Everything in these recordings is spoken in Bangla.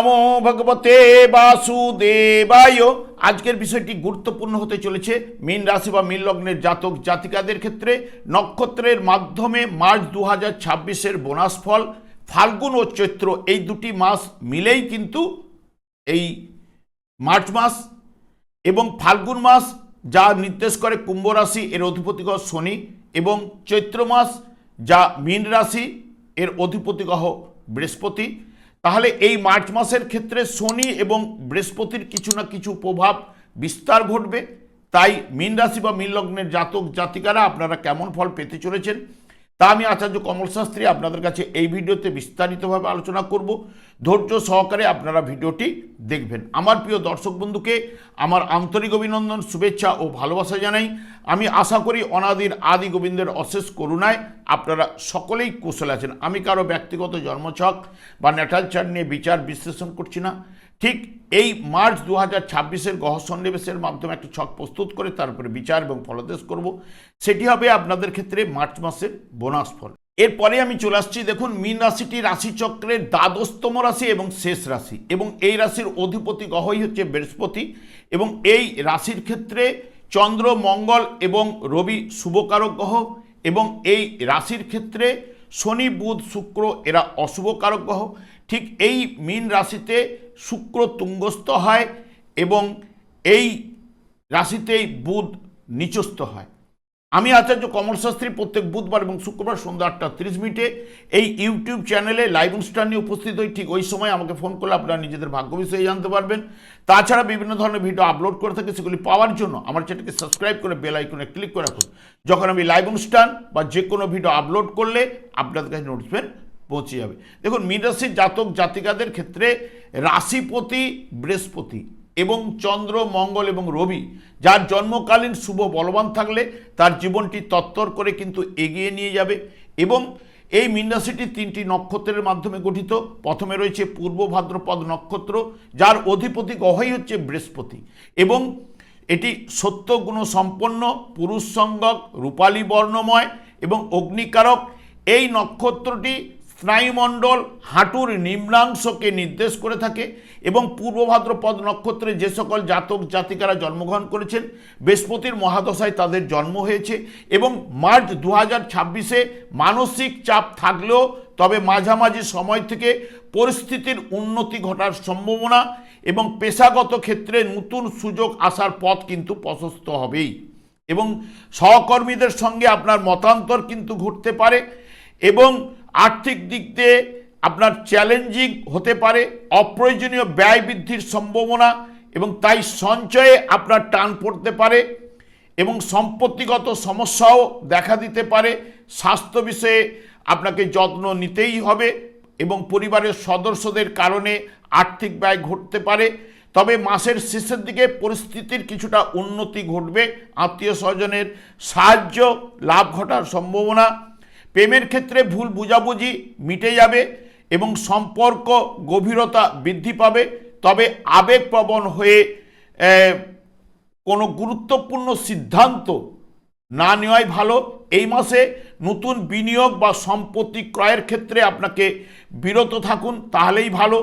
নমো ভগবতে বাসুদেবায়। আজকের বিষয়টি গুরুত্বপূর্ণ হতে চলেছে মীন রাশি বা মীন লগ্নের জাতক জাতিকাদের ক্ষেত্রে নক্ষত্রের মাধ্যমে মার্চ 2026-এর বোনাস ফল। ফাল্গুন ও চৈত্র এই দুটি মাস মিলেই কিন্তু এই মার্চ মাস, এবং ফাল্গুন মাস যা নির্দেশ করে কুম্ভ রাশি, এর অধিপতি গ্রহ শনি, এবং চৈত্র মাস যা মীন রাশি, এর অধিপতি গ্রহ বৃহস্পতি। তাহলে এই মার্চ মাসের ক্ষেত্রে শনি এবং বৃহস্পতির কিছু না কিছু প্রভাব বিস্তার ঘটবে। তাই মীন রাশি বা মীন লগ্নের জাতক জাতিকারা আপনারা কেমন ফল পেতে চলেছেন তা আমি আচার্য কমল শাস্ত্রী আপনাদের কাছে এই ভিডিওতে বিস্তারিতভাবে আলোচনা করব। ধৈর্য সহকারে আপনারা ভিডিওটি দেখবেন। আমার প্রিয় দর্শক বন্ধুকে আমার আন্তরিক অভিনন্দন, শুভেচ্ছা ও ভালোবাসা জানাই। আমি আশা করি অনাদির আদি গোবিন্দের অশেষ করুণায় আপনারা সকলেই কুশল আছেন। আমি কারো ব্যক্তিগত জন্মছক বা ন্যাটাল চার্ট নিয়ে বিচার বিশ্লেষণ করছি না। ঠিক এই মার্চ 2026-এর গ্রহ সন্নিবেশের মাধ্যমে একটি ছক প্রস্তুত করে তারপরে বিচার এবং ফলাদেশ করব। সেটি হবে আপনাদের ক্ষেত্রে মার্চ মাসের বোনাস ফল। এরপরে আমি চলে আসছি, দেখুন মীন রাশিটি রাশিচক্রের দ্বাদশতম রাশি এবং শেষ রাশি, এবং এই রাশির অধিপতি গ্রহই হচ্ছে বৃহস্পতি, এবং এই রাশির ক্ষেত্রে চন্দ্র, মঙ্গল এবং রবি শুভকারক গ্রহ, এবং এই রাশির ক্ষেত্রে শনি, বুধ, শুক্র এরা অশুভকারক গ্রহ। ঠিক এই মীন রাশিতে শুক্র তুঙ্গস্থ হয় এবং এই রাশিতেই বুধ নিচস্থ হয়। আমি আচার্য কমল শাস্ত্রী প্রত্যেক বুধবার এবং শুক্রবার সন্ধ্যা 8:30 এই ইউটিউব চ্যানেলে লাইভ অনুষ্ঠান নিয়ে উপস্থিত হই। ঠিক ওই সময় আমাকে ফোন করলে আপনারা নিজেদের ভাগ্য বিষয়ে জানতে পারবেন। তাছাড়া বিভিন্ন ধরনের ভিডিও আপলোড করে থাকে, সেগুলি পাওয়ার জন্য আমার চ্যানেলকে সাবস্ক্রাইব করে বেল আইকনে ক্লিক করে রাখুন। যখন আমি লাইভ অনুষ্ঠান বা যে কোনো ভিডিও আপলোড করলে আপনাদের কাছে নোটিফিকেশন পৌঁছে যাবে। দেখুন মীন রাশির জাতক জাতিকাদের ক্ষেত্রে রাশিপতি বৃহস্পতি এবং চন্দ্র, মঙ্গল এবং রবি যার জন্মকালীন শুভ বলবান থাকলে তার জীবনটি তত্তর করে কিন্তু এগিয়ে নিয়ে যাবে। এবং এই মীন রাশিটি 3টি নক্ষত্রের মাধ্যমে গঠিত। প্রথমে রয়েছে পূর্ব ভাদ্রপদ নক্ষত্র, যার অধিপতি গ্রহই হচ্ছে বৃহস্পতি, এবং এটি সত্য গুণ সম্পন্ন, পুরুষ সঙ্গক, রূপালী বর্ণময় এবং অগ্নিকারক। এই নক্ষত্রটি স্নায়ুমণ্ডল হাঁটুর নিম্নাংশকে নির্দেশ করে থাকে, এবং পূর্ব ভাদ্রপদ নক্ষত্রে যে সকল জাতক জাতিকারা জন্মগ্রহণ করেছেন বৃহস্পতির মহাদশায় তাদের জন্ম হয়েছে। এবং মার্চ 2026-এ মানসিক চাপ থাকলেও তবে মাঝামাঝি সময় থেকে পরিস্থিতির উন্নতি ঘটার সম্ভাবনা এবং পেশাগত ক্ষেত্রে নতুন সুযোগ আসার পথ কিন্তু প্রশস্ত হবেই, এবং সহকর্মীদের সঙ্গে আপনার মতান্তর কিন্তু ঘটতে পারে, এবং আর্থিক দিক দিয়ে আপনার চ্যালেঞ্জিং হতে পারে, অপ্রয়োজনীয় ব্যয় বৃদ্ধির সম্ভাবনা, এবং তাই সঞ্চয়ে আপনার টান পড়তে পারে, এবং সম্পত্তিগত সমস্যাও দেখা দিতে পারে। স্বাস্থ্য বিষয়ে আপনাকে যত্ন নিতেই হবে, এবং পরিবারের সদস্যদের কারণে আর্থিক ব্যয় ঘটতে পারে। তবে মাসের শেষের দিকে পরিস্থিতির কিছুটা উন্নতি ঘটবে, আত্মীয় স্বজনের সাহায্য লাভ ঘটার সম্ভাবনা। প্রেমের ক্ষেত্রে ভুল বুঝাবুঝি মিটে যাবে এবং সম্পর্ক গভীরতা বৃদ্ধি পাবে। তবে আবেগপ্রবণ হয়ে কোনো গুরুত্বপূর্ণ সিদ্ধান্ত না নেওয়াই ভালো। এই মাসে নতুন বিনিয়োগ বা সম্পত্তি ক্রয়ের ক্ষেত্রে আপনাকে বিরত থাকুন, তাহলেই ভালো।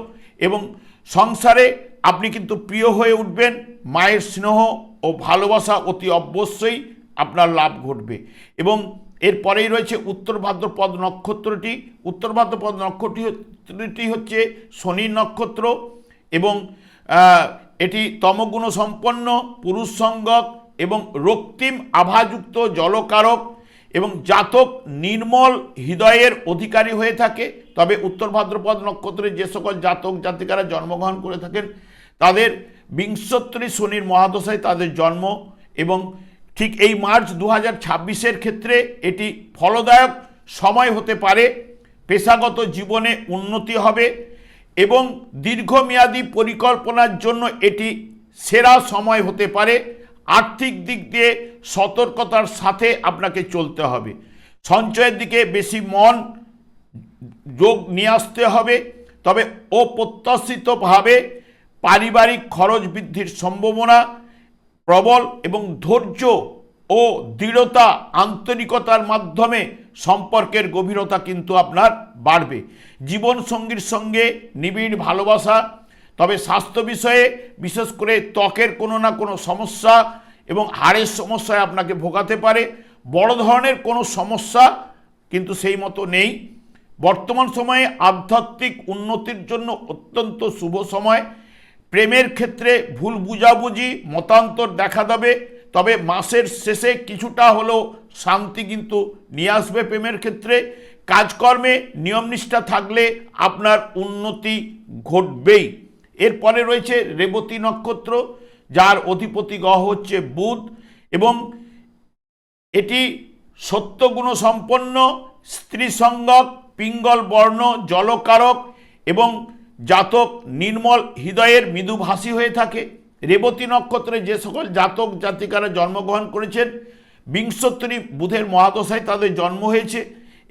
এবং সংসারে আপনি কিন্তু প্রিয় হয়ে উঠবেন। মায়ের স্নেহ ও ভালোবাসা অতি অবশ্যই আপনার লাভ ঘটবে। এবং এরপরেই রয়েছে উত্তর ভাদ্রপদ নক্ষত্রটি। উত্তর ভাদ্রপদ নক্ষত্রটি হচ্ছে শনির নক্ষত্র, এবং এটি তমগুণ সম্পন্ন, পুরুষ সঙ্গক এবং রক্তিম আভাযুক্ত জলকারক, এবং জাতক নির্মল হৃদয়ের অধিকারী হয়ে থাকে। তবে উত্তর ভাদ্রপদ নক্ষত্রের যে সকল জাতক জাতিকারা জন্মগ্রহণ করে থাকেন তাদের বিংশোত্তরী শনির মহাদশায় তাদের জন্ম, এবং ঠিক এই মার্চ 2026-এর ক্ষেত্রে এটি ফলদায়ক সময় হতে পারে। পেশাগত জীবনে উন্নতি হবে, এবং দীর্ঘমেয়াদী পরিকল্পনার জন্য এটি সেরা সময় হতে পারে। আর্থিক দিক দিয়ে সতর্কতার সাথে আপনাকে চলতে হবে। সঞ্চয়ের দিকে বেশি যোগ নিয়ে আসতে হবে। তবে অপ্রত্যাশিতভাবে পারিবারিক খরচ বৃদ্ধির সম্ভাবনা প্রবল, এবং ধৈর্য ও দৃঢ়তা আন্তরিকতার মাধ্যমে সম্পর্কের গভীরতা কিন্তু আপনার বাড়বে। জীবনসঙ্গীর সঙ্গে নিবিড় ভালোবাসা তবে স্বাস্থ্য বিষয়ে বিশেষ করে ত্বকের কোনো না কোনো সমস্যা এবং হাড়ের সমস্যায় আপনাকে ভোগাতে পারে। বড় ধরনের কোনো সমস্যা কিন্তু সেই মতো নেই। বর্তমান সময়ে আধ্যাত্মিক উন্নতির জন্য অত্যন্ত শুভ সময়। প্রেমের ক্ষেত্রে ভুল বুঝাবুঝি মতান্তর দেখা দেবে, তবে মাসের শেষে কিছুটা হলেও শান্তি কিন্তু নিয়ে আসবে প্রেমের ক্ষেত্রে। কাজকর্মে নিয়মনিষ্ঠা থাকলে আপনার উন্নতি ঘটবেই। এরপরে রয়েছে রেবতী নক্ষত্র, যার অধিপতি গ্রহ হচ্ছে বুধ, এবং এটি সত্যগুণ সম্পন্ন, স্ত্রীসঙ্গক, পিঙ্গল বর্ণ, জলকারক এবং জাতক নির্মল হৃদয়ের মৃদুভাষী হয়ে থাকে। রেবতী নক্ষত্রে যে সকল জাতক জাতিকারা জন্মগ্রহণ করেছেন, বিংশোত্তরী বুধের মহাদশায় তাদের জন্ম হয়েছে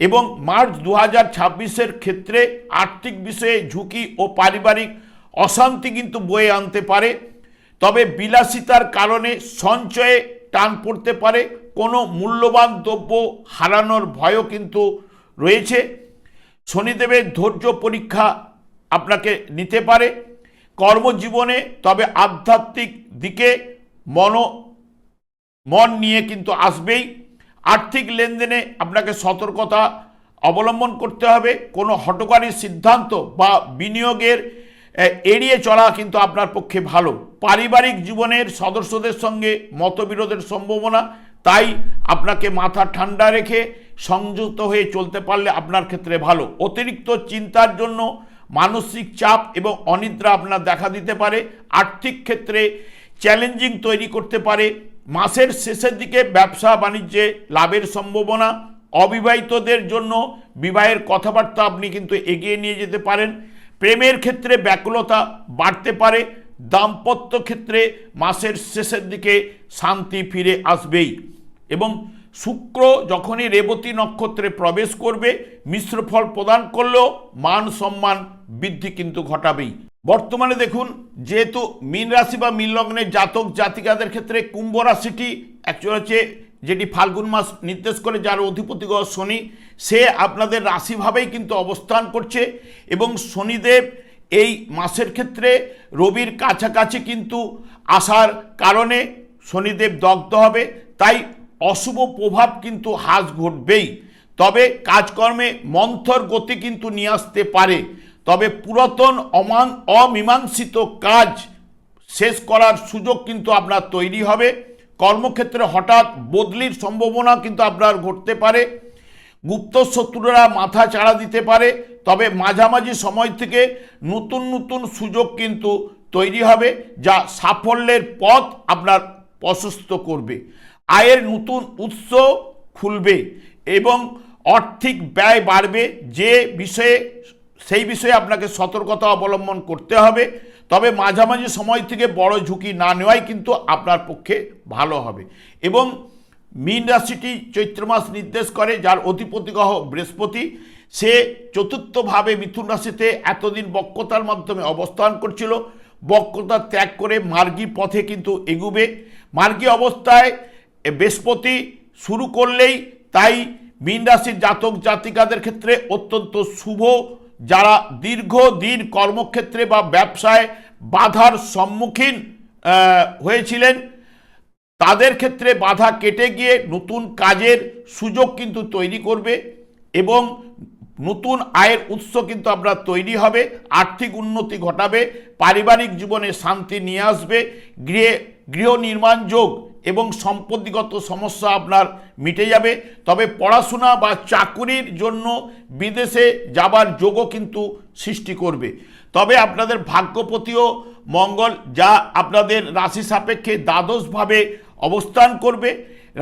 এবং মার্চ 2026-এর ক্ষেত্রে আর্থিক বিষয়ে ঝুঁকি ও পারিবারিক অশান্তি কিন্তু বয়ে আনতে পারে। তবে বিলাসিতার কারণে সঞ্চয়ে টান পড়তে পারে, কোনো মূল্যবান দ্রব্য হারানোর ভয়ও কিন্তু রয়েছে। শনিদেবের ধৈর্য পরীক্ষা আপনাকে নিতে পারে কর্মজীবনে, তবে আধ্যাত্মিক দিকে মন নিয়ে কিন্তু আসবেই। আর্থিক লেনদেনে আপনাকে সতর্কতা অবলম্বন করতে হবে। কোনো হঠকারী সিদ্ধান্ত বা বিনিয়োগের এড়িয়ে চলা কিন্তু আপনার পক্ষে ভালো। পারিবারিক জীবনের সদস্যদের সঙ্গে মতবিরোধের সম্ভাবনা, তাই আপনাকে মাথা ঠান্ডা রেখে সংযত হয়ে চলতে পারলে আপনার ক্ষেত্রে ভালো। অতিরিক্ত চিন্তার জন্য মানসিক চাপ এবং অনিদ্রা আপনার দেখা দিতে পারে। আর্থিক ক্ষেত্রে চ্যালেঞ্জিং তৈরি করতে পারে। মাসের শেষের দিকে ব্যবসা বাণিজ্যে লাভের সম্ভাবনা। অবিবাহিতদের জন্য বিবাহের কথাবার্তা আপনি কিন্তু এগিয়ে নিয়ে যেতে পারেন। প্রেমের ক্ষেত্রে ব্যাকুলতা বাড়তে পারে। দাম্পত্য ক্ষেত্রে মাসের শেষের দিকে শান্তি ফিরে আসবেই। এবং শুক্র যখনই রেবতী নক্ষত্রে প্রবেশ করবে, মিশ্র ফল প্রদান করলেও মান সম্মান বৃদ্ধি কিন্তু ঘটাবেই। বর্তমানে দেখুন, যেহেতু মীন রাশি বা মীন লগ্নের জাতক জাতিকাদের ক্ষেত্রে কুম্ভ রাশিটি অ্যাকচুয়ালি হচ্ছে যেটি ফাল্গুন মাস নির্দেশ করে, যার অধিপতি গ্রহ শনি, সে আপনাদের রাশিভাবেই কিন্তু অবস্থান করছে এবং শনিদেব এই মাসের ক্ষেত্রে রবির কাছাকাছি কিন্তু আসার কারণে শনিদেব দগ্ধ হবে, তাই অশুভ প্রভাব কিন্তু হ্রাস ঘটবেই। তবে কাজকর্মে মন্থর গতি কিন্তু নিয়ে আসতে পারে। তবে পুরাতন অমীমাংসিত কাজ শেষ করার সুযোগ কিন্তু আপনার তৈরি হবে। কর্মক্ষেত্রে হঠাৎ বদলির সম্ভাবনা কিন্তু আপনার ঘটতে পারে। গুপ্ত শত্রুরা মাথা চাড়া দিতে পারে, তবে মাঝামাঝি সময় থেকে নতুন নতুন সুযোগ কিন্তু তৈরি হবে, যা সাফল্যের পথ আপনার প্রশস্ত করবে। আয়ের নতুন উৎস খুলবে এবং আর্থিক ব্যয় বাড়বে, সেই বিষয়ে আপনাকে সতর্কতা অবলম্বন করতে হবে। তবে মাঝামাঝি সময় থেকে বড় ঝুঁকি না নেওয়াই কিন্তু আপনার পক্ষে ভালো হবে। এবং মীন রাশিটি চৈত্র মাস নির্দেশ করে, যার অধিপতি গ্রহ বৃহস্পতি, সে চতুর্থভাবে মিথুন রাশিতে এতদিন বক্রতার মাধ্যমে অবস্থান করছিল। বক্রতা ত্যাগ করে মার্গী পথে কিন্তু এগুবে। মার্গী অবস্থায় বৃহস্পতি শুরু করলেই তাই মীন রাশির জাতক জাতিকাদের ক্ষেত্রে অত্যন্ত শুভ। যারা দীর্ঘদিন কর্মক্ষেত্রে বা ব্যবসায় বাধার সম্মুখীন হয়েছিলেন, তাদের ক্ষেত্রে বাধা কেটে গিয়ে নতুন কাজের সুযোগ কিন্তু তৈরি করবে এবং নতুন আয়ের উৎস কিন্তু আপনার তৈরি হবে। আর্থিক উন্নতি ঘটাবে, পারিবারিক জীবনে শান্তি নিয়ে আসবে। গৃহ নির্মাণ যোগ এবং সম্পত্তিগত সমস্যা আপনার মিটে যাবে। তবে পড়াশোনা বা চাকুরির জন্য বিদেশে যাবার যোগও কিন্তু সৃষ্টি করবে। তবে আপনাদের ভাগ্যপতিও মঙ্গল, যা আপনাদের রাশি সাপেক্ষে দ্বাদশভাবে অবস্থান করবে।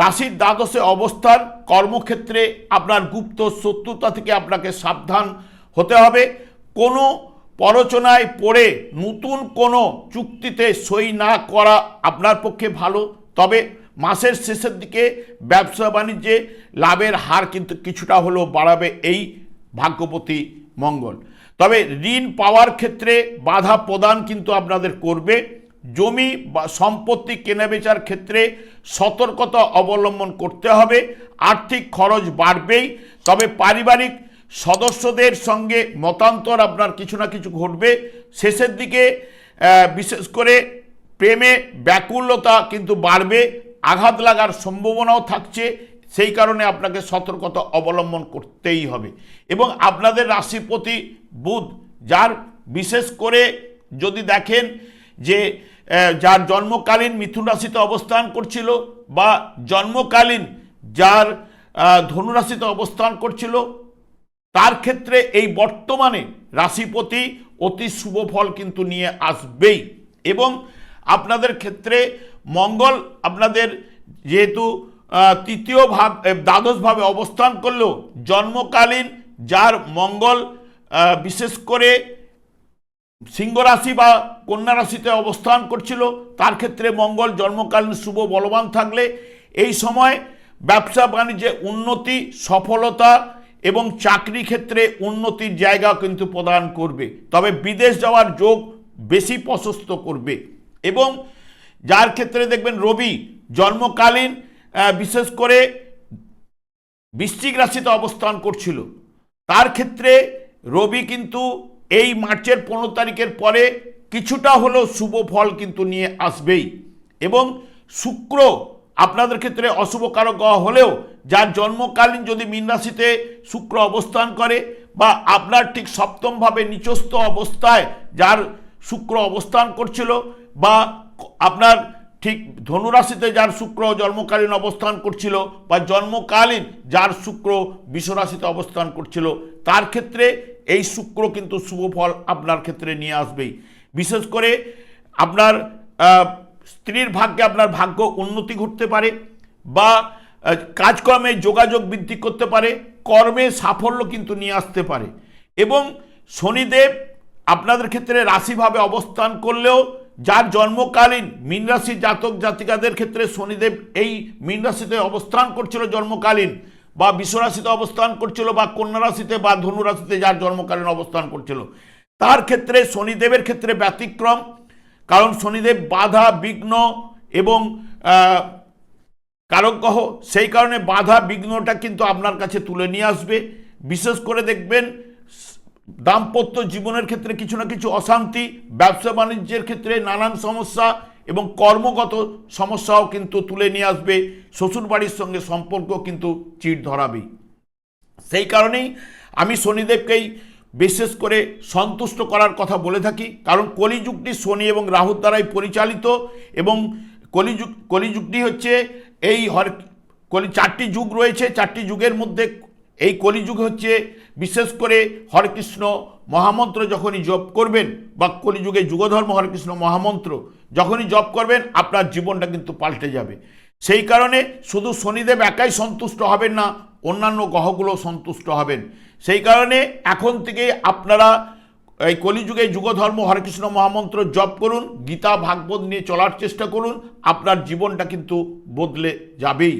রাশির দ্বাদশে অবস্থান কর্মক্ষেত্রে আপনার গুপ্ত শত্রুতা থেকে আপনাকে সাবধান হতে হবে। কোনো প্ররোচনায় পড়ে নতুন কোনো চুক্তিতে সই না করা আপনার পক্ষে ভালো। তবে মাসের শেষের দিকে ব্যবসা বাণিজ্যে লাভের হার কিন্তু কিছুটা হলেও বাড়াবে এই ভাগ্যপতি মঙ্গল। তবে ঋণ পাওয়ার ক্ষেত্রে বাধা প্রদান কিন্তু আপনাদের করবে। জমি বা সম্পত্তি কেনাবেচার ক্ষেত্রে সতর্কতা অবলম্বন করতে হবে। আর্থিক খরচ বাড়বেই, তবে পারিবারিক সদস্যদের সঙ্গে মতান্তর আপনার কিছু না কিছু ঘটবে। শেষের দিকে বিশেষ করে প্রেমে ব্যাকুলতা কিন্তু বাড়বে, আঘাত লাগার সম্ভাবনাও থাকছে। সেই কারণে আপনাকে সতর্কতা অবলম্বন করতেই হবে। এবং আপনাদের রাশিপতি বুধ, যার বিশেষ করে যদি দেখেন যে যার জন্মকালীন মিথুন রাশিতে অবস্থান করছিল বা জন্মকালীন যার ধনু রাশিতে অবস্থান করছিল, তার ক্ষেত্রে এই বর্তমানে রাশিপতি অতি শুভ ফল কিন্তু নিয়ে আসবেই। এবং আপনাদের ক্ষেত্রে মঙ্গল আপনাদের যেহেতু তৃতীয় ভাব দ্বাদশভাবে অবস্থান করলেও জন্মকালীন যার মঙ্গল বিশেষ করে সিংহ রাশি বা কন্যা রাশিতে অবস্থান করছিল, তার ক্ষেত্রে মঙ্গল জন্মকালীন শুভ বলবান থাকলে এই সময় ব্যবসা বাণিজ্যে উন্নতি, সফলতা এবং চাকরি ক্ষেত্রে উন্নতির জায়গা কিন্তু প্রদান করবে। তবে বিদেশ যাওয়ার যোগ বেশি প্রশস্ত করবে। এবং যার ক্ষেত্রে দেখবেন রবি জন্মকালীন বিশেষ করে বৃশ্চিক রাশিতে অবস্থান করছিল, তার ক্ষেত্রে রবি কিন্তু এই মার্চের 15 তারিখের পরে কিছুটা হলেও শুভ ফল কিন্তু নিয়ে আসবেই। এবং শুক্র আপনাদের ক্ষেত্রে অশুভকারক গ্রহ হলেও যার জন্মকালীন যদি মীন রাশিতে শুক্র অবস্থান করে বা আপনার ঠিক সপ্তমভাবে নিচস্থ অবস্থায় যার শুক্র অবস্থান করছিল বা আপনার ঠিক ধনুরাশিতে যার শুক্র জন্মকালীন অবস্থান করছিল বা জন্মকালীন যার শুক্র বিশ্বরাশিতে অবস্থান করছিল, তার ক্ষেত্রে এই শুক্র কিন্তু শুভ ফল আপনার ক্ষেত্রে নিয়ে আসবেই। বিশেষ করে আপনার স্ত্রীর ভাগ্যে আপনার ভাগ্য উন্নতি ঘটতে পারে বা কাজকর্মে যোগাযোগ বৃদ্ধি করতে পারে, কর্মে সাফল্য কিন্তু নিয়ে আসতে পারে। এবং শনিদেব আপনাদের ক্ষেত্রে রাশিভাবে অবস্থান করলেও যার জন্মকালীন মীন রাশির জাতক জাতিকাদের ক্ষেত্রে শনিদেব এই মীন রাশিতে অবস্থান করছিল জন্মকালীন বা বিশ্বরাশিতে অবস্থান করছিল বা কন্যা রাশিতে বা ধনু রাশিতে যার জন্মকালীন অবস্থান করছিল, তার ক্ষেত্রে শনিদেবের ক্ষেত্রে ব্যতিক্রম। কারণ শনিদেব বাধা বিঘ্ন এবং কারক গ্রহ, সেই কারণে বাধা বিঘ্নটা কিন্তু আপনার কাছে তুলে নিয়ে আসবে। বিশেষ করে দেখবেন দাম্পত্য জীবনের ক্ষেত্রে কিছু না কিছু অশান্তি, ব্যবসা বাণিজ্যের ক্ষেত্রে নানান সমস্যা এবং কর্মগত সমস্যাও কিন্তু তুলে নিয়ে আসবে। শ্বশুরবাড়ির সঙ্গে সম্পর্ক কিন্তু চিড় ধরাবেই। সেই কারণেই আমি শনিদেবকেই বিশেষ করে সন্তুষ্ট করার কথা বলে থাকি। কারণ কলিযুগটি শনি এবং রাহুর দ্বারাই পরিচালিত এবং কলিযুগটি হচ্ছে এই চারটি যুগ রয়েছে, চারটি যুগের মধ্যে এই কলিযুগ হচ্ছে বিশেষ করে হরেকৃষ্ণ মহামন্ত্র যখনই জপ করবেন বা কলিযুগে যুগধর্ম হরেকৃষ্ণ মহামন্ত্র যখনই জপ করবেন আপনার জীবনটা কিন্তু পাল্টে যাবে। সেই কারণে শুধু শনিদেব একাই সন্তুষ্ট হবেন না, অন্যান্য গ্রহগুলো সন্তুষ্ট হবেন। সেই কারণে এখন থেকে আপনারা এই কলিযুগে যুগধর্ম হরেকৃষ্ণ মহামন্ত্র জপ করুন, গীতা ভাগবত নিয়ে চলার চেষ্টা করুন, আপনার জীবনটা কিন্তু বদলে যাবেই।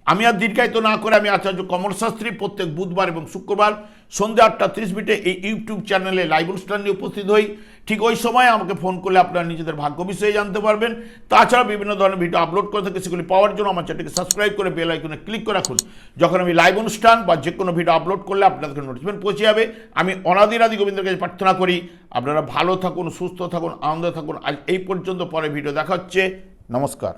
আমি আর দীর্ঘায়িত না করে আমি আচার্য কমল শাস্ত্রী প্রত্যেক বুধবার এবং শুক্রবার সন্ধ্যা 8:30 এই ইউটিউব চ্যানেলে লাইভ অনুষ্ঠান নিয়ে উপস্থিত হই। ঠিক ওই সময় আমাকে ফোন করলে আপনারা নিজেদের ভাগ্য বিষয়ে জানতে পারবেন। তাছাড়া বিভিন্ন ধরনের ভিডিও আপলোড করে থাকি, সেগুলি পাওয়ার জন্য আমার চ্যানেলকে সাবস্ক্রাইব করে বেল আইকনে ক্লিক করে রাখুন। যখন আমি লাইভ অনুষ্ঠান বা যে কোনো ভিডিও আপলোড করলে আপনাদের নোটিফিকেশন পৌঁছে যাবে। আমি অনাদিরাদি গোবিন্দের কাছে প্রার্থনা করি আপনারা ভালো থাকুন, সুস্থ থাকুন, আনন্দে থাকুন। আজ এই পর্যন্ত, পরে ভিডিও দেখা হচ্ছে। নমস্কার।